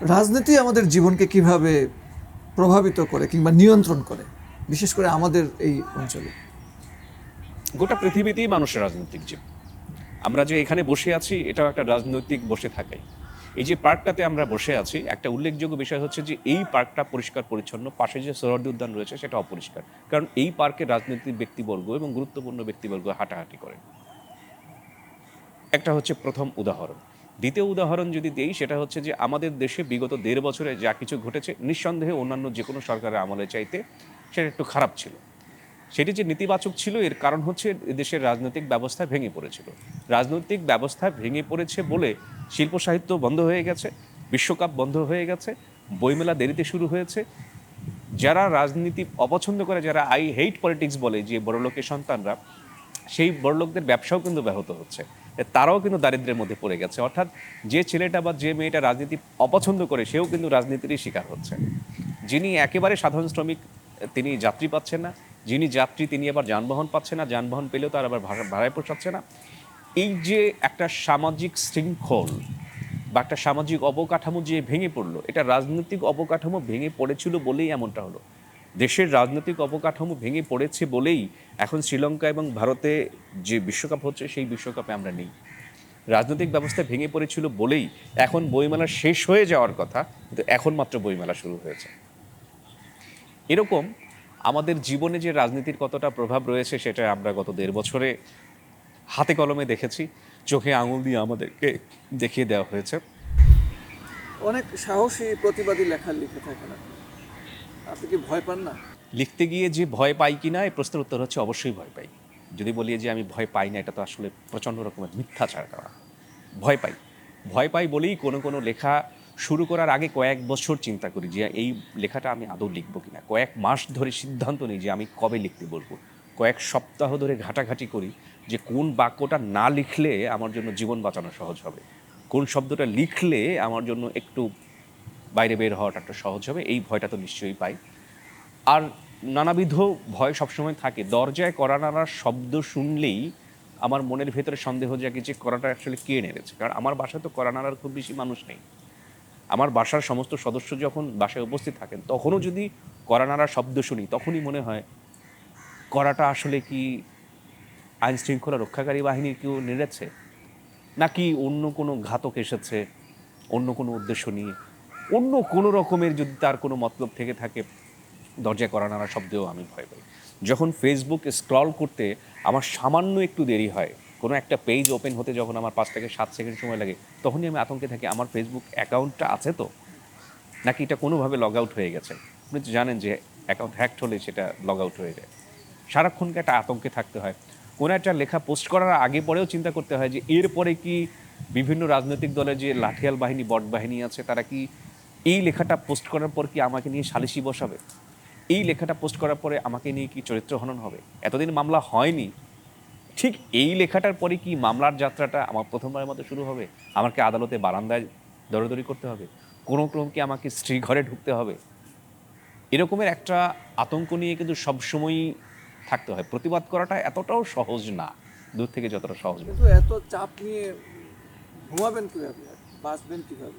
রাজনীতি আমাদের জীবনকে কিভাবে প্রভাবিত করে কিংবা নিয়ন্ত্রণ করে, বিশেষ করে আমাদের এই অঞ্চলে? গোটা পৃথিবীতেই মানুষের রাজনৈতিক জীবন। আমরা যে এখানে বসে আছি এটাও একটা রাজনৈতিক বসে থাকাই। এই যে পার্কটাতে আমরা বসে আছি, একটা উল্লেখযোগ্য বিষয় হচ্ছে যে এই পার্কটা পরিষ্কার পরিচ্ছন্ন, পাশে যে সোহরাওয়ার্দী উদ্যান রয়েছে সেটা অপরিষ্কার। কারণ এই পার্কে রাজনৈতিক ব্যক্তিবর্গ এবং গুরুত্বপূর্ণ ব্যক্তিবর্গ হাঁটাহাঁটি করেন। একটা হচ্ছে প্রথম উদাহরণ। দ্বিতীয় উদাহরণ যদি দেই, সেটা হচ্ছে যে আমাদের দেশে বিগত ১.৫ বছরে যা কিছু ঘটেছে, নিঃসন্দেহে অন্যান্য যে কোনো সরকারের আমলে চাইতে সেটা একটু খারাপ ছিল। সেটি যে নেতিবাচক ছিল এর কারণ হচ্ছে দেশের রাজনৈতিক ব্যবস্থা ভেঙে পড়েছিল। রাজনৈতিক ব্যবস্থা ভেঙে পড়েছে বলে শিল্প সাহিত্য বন্ধ হয়ে গেছে, বিশ্বকাপ বন্ধ হয়ে গেছে, বইমেলা দেরিতে শুরু হয়েছে। যারা রাজনীতি অপছন্দ করে, যারা আই হেইট পলিটিক্স বলে, যে বড়লোকের সন্তানরা, সেই বড়লোকদের ব্যবসাও কিন্তু ব্যাহত হচ্ছে। তারাও কিন্তু দারিদ্র্যের মধ্যে পড়ে গেছে। অর্থাৎ যে ছেলেটা বা যে মেয়েটা রাজনীতি অপছন্দ করে সেও কিন্তু রাজনীতিরই শিকার হচ্ছে। যিনি একেবারে সাধারণ শ্রমিক, তিনি যাত্রী পাচ্ছেন না। যিনি যাত্রী তিনি আবার যানবাহন পাচ্ছেন না, যানবাহন পেলেও তার আবার ভাড়ায় পোষাচ্ছে না। এই যে একটা সামাজিক শৃঙ্খল বা একটা সামাজিক অবকাঠামো যে ভেঙে পড়লো, এটা রাজনৈতিক অবকাঠামো ভেঙে পড়েছিল বলেই এমনটা হলো। দেশের রাজনৈতিক অবকাঠামো ভেঙে পড়েছে বলেই এখন শ্রীলঙ্কা এবং ভারতে যে বিশ্বকাপ হচ্ছে সেই বিশ্বকাপে আমরা নেই। রাজনৈতিক ব্যবস্থা ভেঙে পড়েছিল বলেই এখন বইমেলা শেষ হয়ে যাওয়ার কথা, কিন্তু এখন মাত্র বইমেলা শুরু হয়েছে। এরকম আমাদের জীবনে যে রাজনীতির কতটা প্রভাব রয়েছে সেটা আমরা গত ১.৫ বছরে হাতে কলমে দেখেছি, চোখে আঙুল দিয়ে আমাদেরকে দেখিয়ে দেওয়া হয়েছে। অনেক সাহসী প্রতিবাদী লেখা লিখে থাকেন আপনি, আপনি কি ভয় পান না? লিখতে গিয়ে যে ভয় পাই কি না, এই প্রশ্নের উত্তর হচ্ছে অবশ্যই ভয় পাই। যদি বলি যে আমি ভয় পাই না, এটা তো আসলে প্রচণ্ড রকমের মিথ্যাচার করা। ভয় পাই। ভয় পাই বলেই কোনো কোনো লেখা শুরু করার আগে কয়েক বছর চিন্তা করি যে এই লেখাটা আমি আদৌ লিখবো কিনা। কয়েক মাস ধরে সিদ্ধান্ত নিই যে আমি কবে লিখতে বলবো। কয়েক সপ্তাহ ধরে ঘাটাঘাটি করি যে কোন বাক্যটা না লিখলে আমার জন্য জীবন বাঁচানো সহজ হবে, কোন শব্দটা লিখলে আমার জন্য একটু বাইরে বের হওয়াটা একটা সহজ হবে। এই ভয়টা তো নিশ্চয়ই পাই। আর নানাবিধ ভয় সবসময় থাকে। দরজায় কড়া নাড়ার শব্দ শুনলেই আমার মনের ভেতরে সন্দেহ জাগে যে কড়াটা অ্যাকচুয়ালি কে নেড়েছে। কারণ আমার বাসায় তো কড়া নাড়ার খুব বেশি মানুষ নেই। আমার বাসার সমস্ত সদস্য যখন বাসায় উপস্থিত থাকেন তখনও যদি কড়া নাড়ার শব্দ শুনি, তখনই মনে হয় কড়াটা আসলে কি আইন শৃঙ্খলা রক্ষাকারী বাহিনীর কেউ নেড়েছে, নাকি অন্য কোনো ঘাতক এসেছে অন্য কোনো উদ্দেশ্য নিয়ে, অন্য কোনো রকমের যদি তার কোনো মতলব থেকে থাকে। দরজায় কড়া নাড়ার শব্দেও আমি ভয় পাই। যখন ফেসবুক স্ক্রল করতে আমার সামান্য একটু দেরি হয়, কোনো একটা পেজ ওপেন হতে যখন আমার ৫ থেকে ৭ সেকেন্ড সময় লাগে, তখনই আমি আতঙ্কে থাকি আমার ফেসবুক অ্যাকাউন্টটা আছে তো, নাকি এটা কোনোভাবে লগ আউট হয়ে গেছে। আপনি তো জানেন যে অ্যাকাউন্ট হ্যাকড হলে সেটা লগ আউট হয়ে যায়। সারাক্ষণকে একটা আতঙ্কে থাকতে হয়। কোনো একটা লেখা পোস্ট করার আগে পরেও চিন্তা করতে হয় যে এরপরে কি বিভিন্ন রাজনৈতিক দলের যে লাঠিয়াল বাহিনী, বট বাহিনী আছে, তারা কি এই লেখাটা পোস্ট করার পর কি আমাকে নিয়ে সালিশি বসাবে? এই লেখাটা পোস্ট করার পরে আমাকে নিয়ে কি চরিত্র হনন হবে? এতদিন মামলা হয়নি, ঠিক এই লেখাটার পরে কি মামলার যাত্রাটা আমার প্রথমবারের মতো শুরু হবে? আমাকে আদালতে বারান্দায় দৌড়াদৌড়ি করতে হবে? কোনো ক্রম কি আমাকে স্ত্রী ঘরে ঢুকতে হবে? এরকমের একটা আতঙ্ক নিয়ে কিন্তু সবসময়ই থাকতে হয়। প্রতিবাদ করাটা এতটাও সহজ না, দূর থেকে যতটা সহজ মনে কিন্তু হয়। এত চাপ নিয়ে ঘুমাবেন কিভাবে, বাঁচবেন কিভাবে?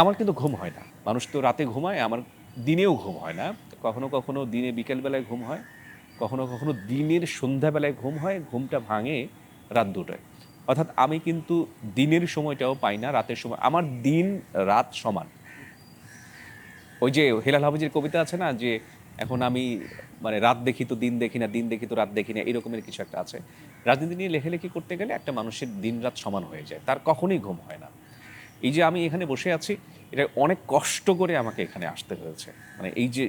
আমার কিন্তু ঘুম হয় না। মানুষ তো রাতে ঘুমায়, আমার দিনেও ঘুম হয় না। কখনো কখনো দিনে বিকেলবেলায় ঘুম হয়, কখনো কখনো দিনের সন্ধ্যাবেলায় ঘুম হয়। ঘুমটা ভাঙে রাত ২টায়। অর্থাৎ আমি কিন্তু দিনের সময়টাও পাই না, রাতের সময়। আমার দিন রাত সমান। ওই যে হেলাল হাফিজের কবিতা আছে না যে এখন আমি মানে রাত দেখি তো দিন দেখি না, দিন দেখি তো রাত দেখি না, এরকমের কিছু একটা আছে। রাজনীতি নিয়ে লেখালেখি করতে গেলে একটা মানুষের দিন রাত সমান হয়ে যায়, তার কখনোই ঘুম হয় না। এই যে আমি এখানে বসে আছি, এটা অনেক কষ্ট করে আমাকে এখানে আসতে হয়েছে। মানে এই যে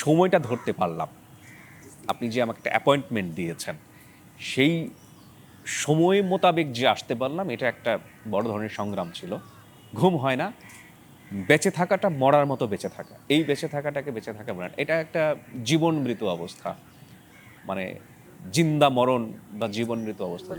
সময়টা ধরতে পারলাম, আপনি যে আমাকে একটা অ্যাপয়েন্টমেন্ট দিয়েছেন, সেই সময় মোতাবেক যে আসতে পারলাম, এটা একটা বড় ধরনের সংগ্রাম ছিল। ঘুম হয় না। বেঁচে থাকাটা মরার মতো বেঁচে থাকা, এই বেঁচে থাকাটাকে বেঁচে থাকা বলে না, এটা একটা জীবন মৃত অবস্থা। মানে জিন্দা মরণ বা জীবন মৃত অবস্থা।